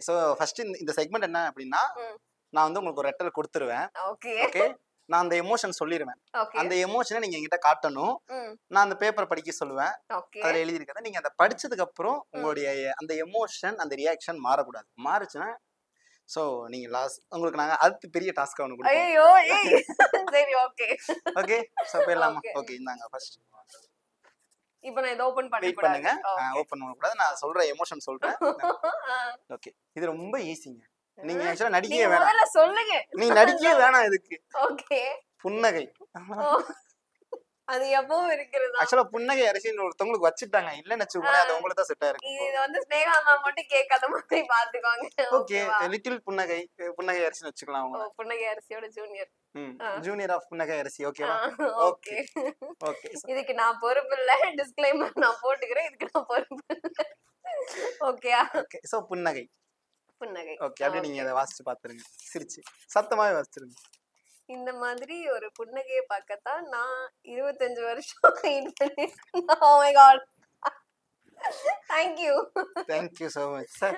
So first இந்த segment என்ன அப்படின்னா, ம். நான் வந்து உங்களுக்கு ஒரு ரெட்டல் குடுத்துருவேன். ஓகே. ஓகே. நான் அந்த எமோஷன் சொல்லிருவேன். ஓகே. அந்த எமோஷன நீங்க என்கிட்ட காட்டணும். ம். நான் அந்த பேப்பர் படிக்க சொல்லுவேன். ஓகே. அதுல எழுதியிருக்கத நீங்க அத படிச்சதுக்கு அப்புறம் உங்களுடைய அந்த எமோஷன், அந்த ரியாக்ஷன் மாறக்கூடாது. மாறுச்சுன்னா சோ நீங்க உங்களுக்கு நாங்க அடுத்து பெரிய டாஸ்க்கா ஒண்ணு குடுப்போம். ஐயோ! ஏய். சரி ஓகே. ஓகே. சோ போயிடலாமா? ஓகே. ஓகே இந்தாங்க ஃபர்ஸ்ட். இப்போ நான் இத ஓபன் பண்ண வெயிட் கூடாது. பண்ணுங்க. ஓகே. ஓப்பன் பண்ணக்கூடாது. நான் சொல்ற எமோஷன் சொல்றேன். ஓகே. இது ரொம்ப ஈஸிங்க. நீங்க ஆக்சுவலா நடிக்கவே நீங்க வேணாம். முதல்ல சொல்லுங்க. நீங்க நடிக்கவே வேணாம் இதுக்கு. ஓகே. புன்னகை. ஓ. அது எப்பவும் இருக்கிறதா? ஆக்சுவலா புன்னகை அரிசின்னு ஒருத்தவங்களுக்கு வச்சுட்டாங்க. இல்லன்னு வச்சுக்கோங்களேன், அது உங்களுக்கு தான் செட் ஆயிருக்கும். இது வந்து ஸ்னேகா மேம் மட்டும் கேட்காத மாதிரி பாத்துக்கோங்க. ஓகே. ஓகேவா? லிட்டில் புன்னகை, புன்னகை அரிசின்னு வச்சுக்கலாம் ஓ, அவங்கள. புன்னகை அரிசியோட ஜூனியர். ம். ஆ. ஜூனியர் ஆஃப் புன்னகை அரிசி ஓகேவா? ஓகே. ஓகே. இதுக்கு நான் பொறுப்பு இல்ல. டிஸ்க்ளைமர் நான் போட்டுக்கிறேன். இதுக்கு நான் பொறுப்பு இல்ல. ஓகேயா? ஓகே. சோ புன்னகை. புன்னகை. ஓகே. அப்படியே நீங்க அத வாசிச்சு பாத்துருங்க. சிரிச்சு. சத்தமாவே வாசிச்சிருங்க. இந்த மாதிரி ஒரு புன்னகைய பார்க்கத்தான் நான் 25 வருஷம் வெயிட் பண்ணிருக்கேன். Oh my God. Thank you. Thank you so much. Sir